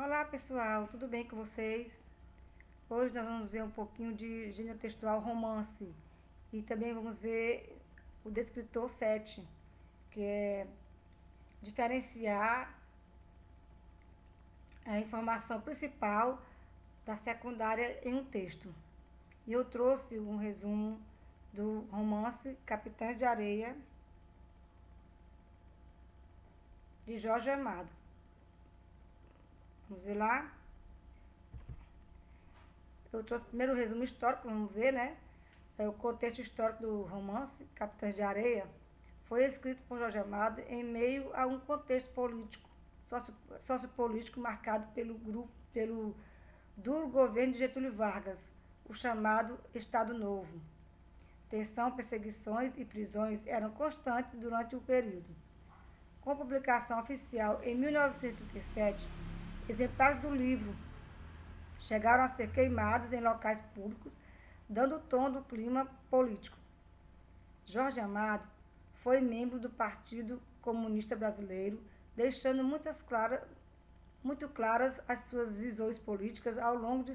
Olá pessoal, tudo bem com vocês? Hoje nós vamos ver um pouquinho de gênero textual romance e também vamos ver o descritor 7, que é diferenciar a informação principal da secundária em um texto. E eu trouxe um resumo do romance Capitães de Areia, de Jorge Amado. Vamos ver lá? Eu trouxe primeiro o resumo histórico, vamos ver, né? O contexto histórico do romance Capitães de Areia foi escrito por Jorge Amado em meio a um contexto político, sociopolítico marcado pelo duro governo de Getúlio Vargas, o chamado Estado Novo. Tensão, perseguições e prisões eram constantes durante o período. Com a publicação oficial em 1937, exemplares do livro chegaram a ser queimados em locais públicos, dando tom do clima político. Jorge Amado foi membro do Partido Comunista Brasileiro, deixando muito claras as suas visões políticas ao longo de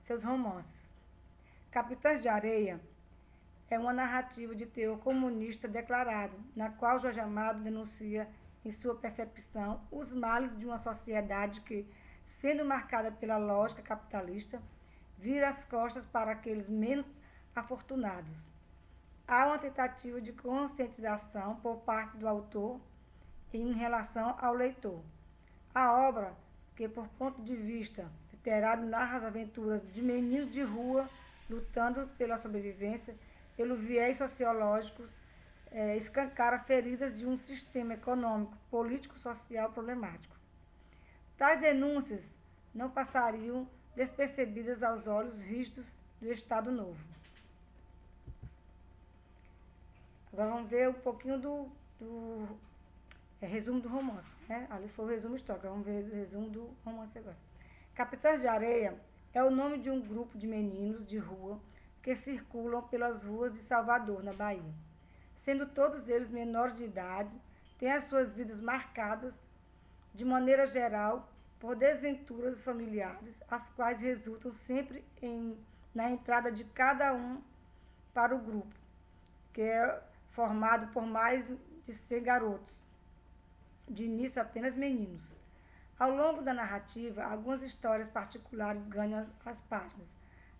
seus romances. Capitães de Areia é uma narrativa de teor comunista declarado, na qual Jorge Amado denuncia, em sua percepção, os males de uma sociedade que, sendo marcada pela lógica capitalista, vira as costas para aqueles menos afortunados. Há uma tentativa de conscientização por parte do autor em relação ao leitor. A obra, que por ponto de vista literário narra as aventuras de meninos de rua lutando pela sobrevivência, pelo viés sociológico, escancara feridas de um sistema econômico, político, social problemático. Tais denúncias não passariam despercebidas aos olhos rígidos do Estado Novo. Agora vamos ver um pouquinho do resumo do romance, né? Ali foi o resumo histórico, vamos ver o resumo do romance agora. Capitães de Areia é o nome de um grupo de meninos de rua que circulam pelas ruas de Salvador, na Bahia. Sendo todos eles menores de idade, têm as suas vidas marcadas, de maneira geral, por desventuras familiares, as quais resultam sempre na entrada de cada um para o grupo, que é formado por mais de 100 garotos, de início apenas meninos. Ao longo da narrativa, algumas histórias particulares ganham as páginas,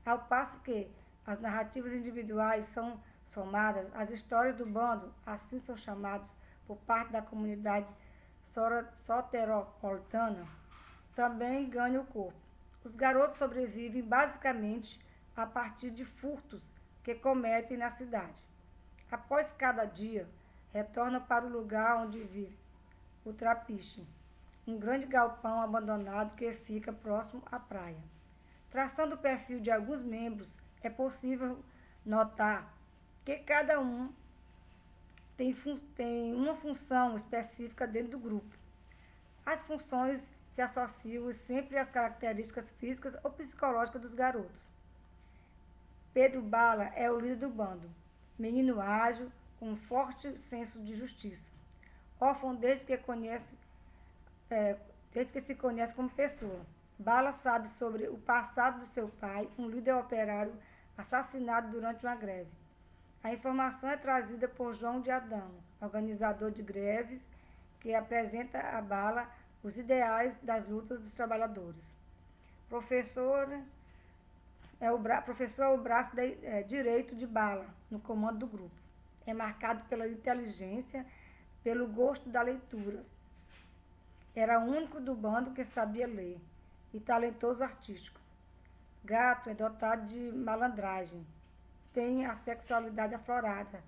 ao passo que as narrativas individuais são somadas, as histórias do bando, assim são chamados por parte da comunidade soteropolitana, também ganham o corpo. Os garotos sobrevivem basicamente a partir de furtos que cometem na cidade. Após cada dia, retornam para o lugar onde vive, o trapiche, um grande galpão abandonado que fica próximo à praia. Traçando o perfil de alguns membros, é possível notar que cada um tem uma função específica dentro do grupo. As funções se associam sempre às características físicas ou psicológicas dos garotos. Pedro Bala é o líder do bando, menino ágil, com um forte senso de justiça, órfão desde que se conhece como pessoa. Bala sabe sobre o passado de seu pai, um líder operário assassinado durante uma greve. A informação é trazida por João de Adamo, organizador de greves, que apresenta a Bala os ideais das lutas dos trabalhadores. Professor é o braço direito de Bala, no comando do grupo. É marcado pela inteligência, pelo gosto da leitura. Era o único do bando que sabia ler, e talentoso artístico. Gato é dotado de malandragem, tem a sexualidade aflorada,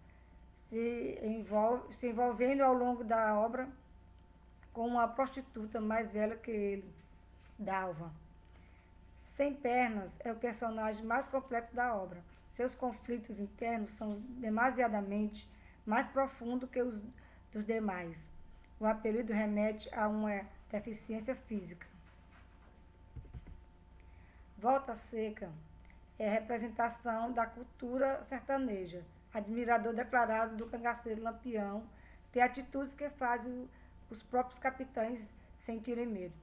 se envolvendo ao longo da obra com uma prostituta mais velha que ele, Dalva. Sem Pernas é o personagem mais complexo da obra. Seus conflitos internos são demasiadamente mais profundos que os dos demais. O apelido remete a uma deficiência física. Volta Seca é a representação da cultura sertaneja. Admirador declarado do cangaceiro Lampião, tem atitudes que fazem os próprios capitães sentirem medo.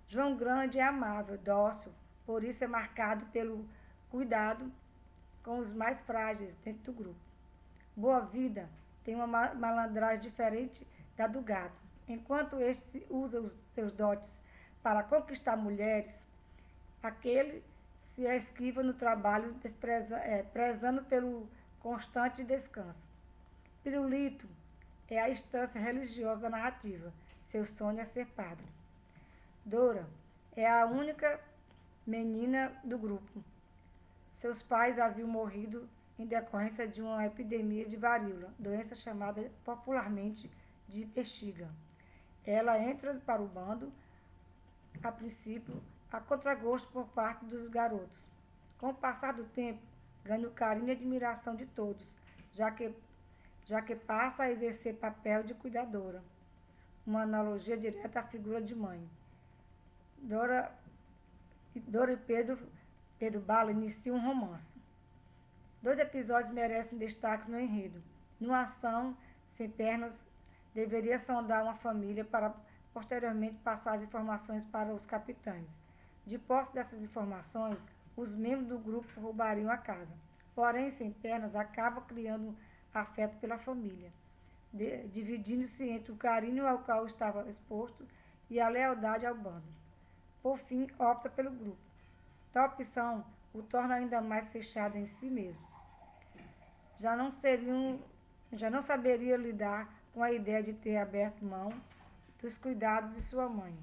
João Grande é amável, dócil, por isso é marcado pelo cuidado com os mais frágeis dentro do grupo. Boa Vida tem uma malandragem diferente da do gato. Enquanto este usa os seus dotes para conquistar mulheres, aquele se esquiva no trabalho, prezando pelo constante descanso. Pirulito é a instância religiosa da narrativa. Seu sonho é ser padre. Dora é a única menina do grupo. Seus pais haviam morrido em decorrência de uma epidemia de varíola, doença chamada popularmente de bexiga. Ela entra para o bando, a princípio, a contragosto por parte dos garotos. Com o passar do tempo, ganha o carinho e admiração de todos, já que passa a exercer papel de cuidadora, uma analogia direta à figura de mãe. Dora e Pedro Bala iniciam um romance. 2 episódios merecem destaque no enredo. Numa ação sem pernas, deveria sondar uma família para posteriormente passar as informações para os capitães. De posse dessas informações, os membros do grupo roubariam a casa. Porém, sem pernas, acaba criando afeto pela família, dividindo-se entre o carinho ao qual estava exposto e a lealdade ao bando. Por fim, opta pelo grupo. Tal opção o torna ainda mais fechado em si mesmo. Já não saberia lidar com a ideia de ter aberto mão dos cuidados de sua mãe.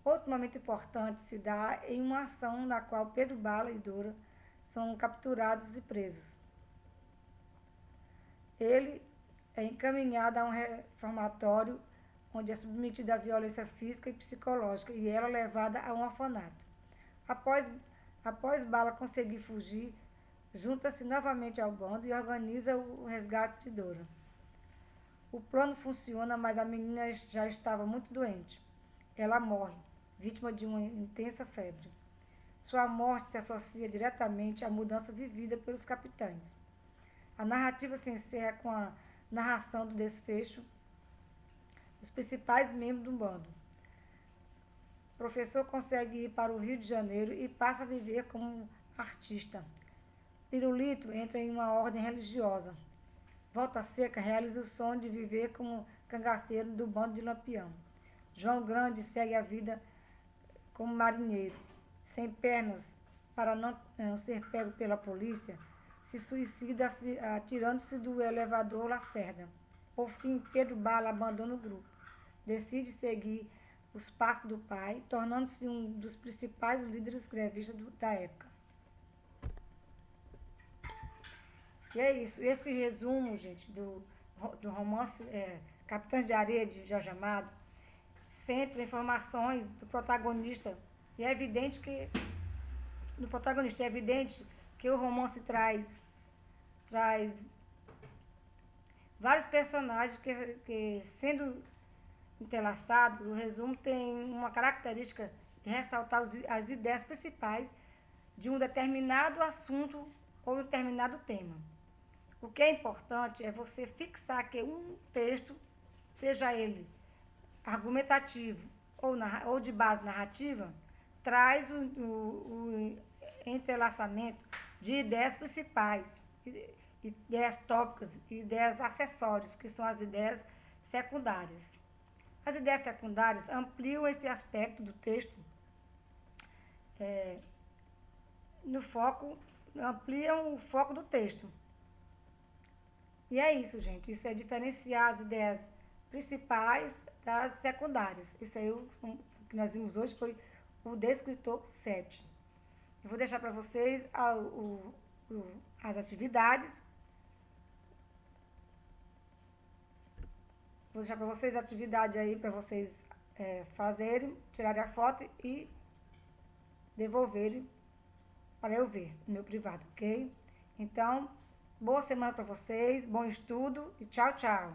Outro momento importante se dá em uma ação na qual Pedro Bala e Dora são capturados e presos. Ele é encaminhado a um reformatório onde é submetido à violência física e psicológica e ela levada a um orfanato. Após Bala conseguir fugir, junta-se novamente ao bando e organiza o resgate de Dora. O plano funciona, mas a menina já estava muito doente. Ela morre, vítima de uma intensa febre. Sua morte se associa diretamente à mudança vivida pelos capitães. A narrativa se encerra com a narração do desfecho dos principais membros do bando. O professor consegue ir para o Rio de Janeiro e passa a viver como artista. Pirulito entra em uma ordem religiosa. Volta Seca realiza o sonho de viver como cangaceiro do bando de Lampião. João Grande segue a vida como marinheiro. Sem pernas, para não ser pego pela polícia, se suicida atirando-se do elevador Lacerda. Por fim, Pedro Bala abandona o grupo. Decide seguir os passos do pai, tornando-se um dos principais líderes grevistas da época. E é isso. Esse resumo, gente, do romance Capitães de Areia, de Jorge Amado, centra informações do protagonista. E é evidente que o romance traz vários personagens que sendo entrelaçados, o resumo tem uma característica de ressaltar as ideias principais de um determinado assunto ou um determinado tema. O que é importante é você fixar que um texto, seja ele argumentativo ou de base narrativa, traz o entrelaçamento de ideias principais, ideias tópicas e ideias acessórias, que são as ideias secundárias. As ideias secundárias ampliam esse aspecto do texto ampliam o foco do texto. E é isso, gente. Isso é diferenciar as ideias principais das secundárias. Isso aí, o que nós vimos hoje foi o Descritor 7. Eu vou deixar para vocês as atividades. Vou deixar para vocês a atividade aí para vocês fazerem, tirarem a foto e devolverem para eu ver no meu privado, ok? Então, boa semana para vocês, bom estudo e tchau, tchau!